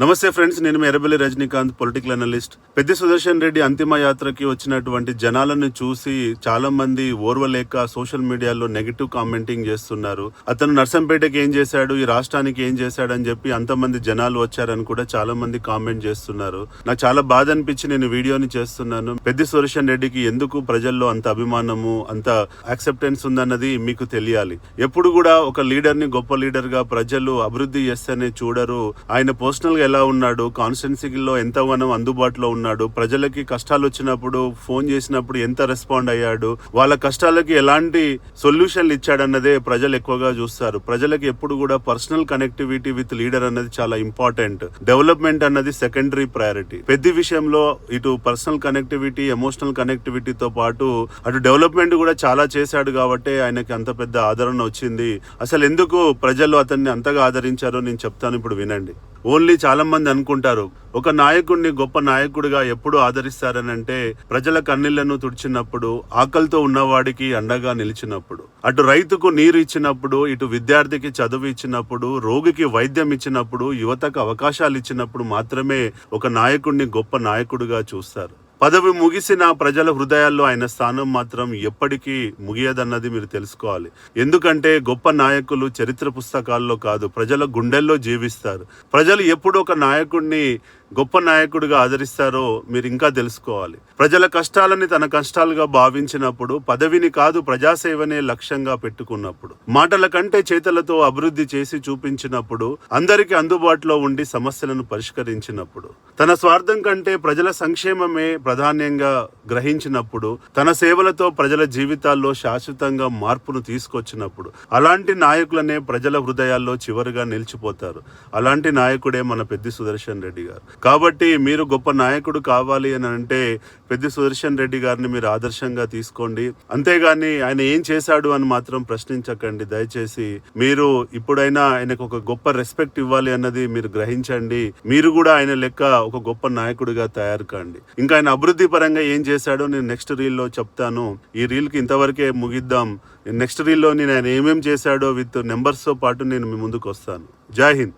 నమస్తే ఫ్రెండ్స్, నేను మీ Errabelli Rajinikanth, political analyst. Peddi Sudarshan Reddy అంతిమ యాత్రకి వచ్చినటువంటి జనాలను చూసి చాలా మంది ఓర్వలేక సోషల్ మీడియాలో నెగిటివ్ కామెంటింగ్ చేస్తున్నారు. అతను నర్సంపేటకి ఏం చేశాడు, ఈ రాష్ట్రానికి ఏం చేశాడు అని చెప్పి అంతమంది జనాలు వచ్చారని కూడా చాలా మంది కామెంట్ చేస్తున్నారు. నాకు చాలా బాధ అనిపించి నేను వీడియోని చేస్తున్నాను. పెద్ది సుదర్శన్ రెడ్డికి ఎందుకు ప్రజల్లో అంత అభిమానము, అంత యాక్సెప్టెన్స్ ఉందన్నది మీకు తెలియాలి. ఎప్పుడు కూడా ఒక లీడర్ ని గొప్ప లీడర్ గా ప్రజలు అభివృద్ధి చేస్తేనే చూడరు. ఆయన పర్సనల్ ఎలా ఉన్నాడు, కాన్స్టిట్యున్సీలో ఎంతగానో అందుబాటులో ఉన్నాడు, ప్రజలకి కష్టాలు వచ్చినప్పుడు ఫోన్ చేసినప్పుడు ఎంత రెస్పాండ్ అయ్యాడు, వాళ్ళ కష్టాలకి ఎలాంటి సొల్యూషన్లు ఇచ్చాడన్నదే ప్రజలు ఎక్కువగా చూస్తారు. ప్రజలకి ఎప్పుడు కూడా పర్సనల్ కనెక్టివిటీ విత్ లీడర్ అన్నది చాలా ఇంపార్టెంట్. డెవలప్మెంట్ అన్నది సెకండరీ ప్రయారిటీ. పెద్ద విషయంలో ఇటు పర్సనల్ కనెక్టివిటీ, ఎమోషనల్ కనెక్టివిటీతో పాటు అటు డెవలప్మెంట్ కూడా చాలా చేశాడు కాబట్టి ఆయనకి అంత పెద్ద ఆదరణ వచ్చింది. అసలు ఎందుకు ప్రజలు అతన్ని అంతగా ఆదరించారో నేను చెప్తాను, ఇప్పుడు వినండి. ఓన్లీ చాలా మంది అనుకుంటారు ఒక నాయకుడిని గొప్ప నాయకుడిగా ఎప్పుడు ఆదరిస్తారనంటే ప్రజల కన్నీళ్లను తుడిచినప్పుడు, ఆకలితో ఉన్నవాడికి అండగా నిలిచినప్పుడు, అటు రైతుకు నీరు ఇచ్చినప్పుడు, ఇటు విద్యార్థికి చదువు ఇచ్చినప్పుడు, రోగికి వైద్యం ఇచ్చినప్పుడు, యువతకు అవకాశాలు ఇచ్చినప్పుడు మాత్రమే ఒక నాయకుడిని గొప్ప నాయకుడిగా చూస్తారు. పదవి ముగిసిన ప్రజల హృదయాల్లో ఆయన స్థానం మాత్రం ఎప్పటికీ ముగియదన్నది మీరు తెలుసుకోవాలి. ఎందుకంటే గొప్ప నాయకులు చరిత్ర పుస్తకాల్లో కాదు, ప్రజల గుండెల్లో జీవిస్తారు. ప్రజలు ఎప్పుడు ఒక నాయకుడిని గొప్ప నాయకుడిగా ఆదరిస్తారో మీరు ఇంకా తెలుసుకోవాలి. ప్రజల కష్టాలని తన కష్టాలుగా భావించినప్పుడు, పదవిని కాదు ప్రజాసేవనే లక్ష్యంగా పెట్టుకున్నప్పుడు, మాటల కంటే చేతలతో అభివృద్ధి చేసి చూపించినప్పుడు, అందరికీ అందుబాటులో ఉండి సమస్యలను పరిష్కరించినప్పుడు, తన స్వార్థం కంటే ప్రజల సంక్షేమమే ప్రాధాన్యంగా గ్రహించినప్పుడు, తన సేవలతో ప్రజల జీవితాల్లో శాశ్వతంగా మార్పును తీసుకొచ్చినప్పుడు, అలాంటి నాయకులనే ప్రజల హృదయాల్లో చివరిగా నిలిచిపోతారు. అలాంటి నాయకుడే మన పెద్ది సుదర్శన్ రెడ్డి గారు. కాబట్టి మీరు గొప్ప నాయకుడు కావాలి అని అంటే పెద్ది సుదర్శన్ రెడ్డి గారిని మీరు ఆదర్శంగా తీసుకోండి. అంతేగాని ఆయన ఏం చేశాడు అని మాత్రం ప్రశ్నించకండి. దయచేసి మీరు ఇప్పుడైనా ఆయనకు ఒక గొప్ప రెస్పెక్ట్ ఇవ్వాలి అన్నది మీరు గ్రహించండి. మీరు కూడా ఆయన లెక్క ఒక గొప్ప నాయకుడిగా తయారు కాండి. ఇంకా ఆయన అభివృద్ధి పరంగా ఏం చేశాడో నేను నెక్స్ట్ రీల్లో చెప్తాను. ఈ రీల్కి ఇంతవరకే ముగిద్దాం. నెక్స్ట్ రీల్లో నేను ఆయన ఏమేం చేశాడో విత్ నెంబర్స్తో పాటు నేను మీ ముందుకు వస్తాను. జై హింద్.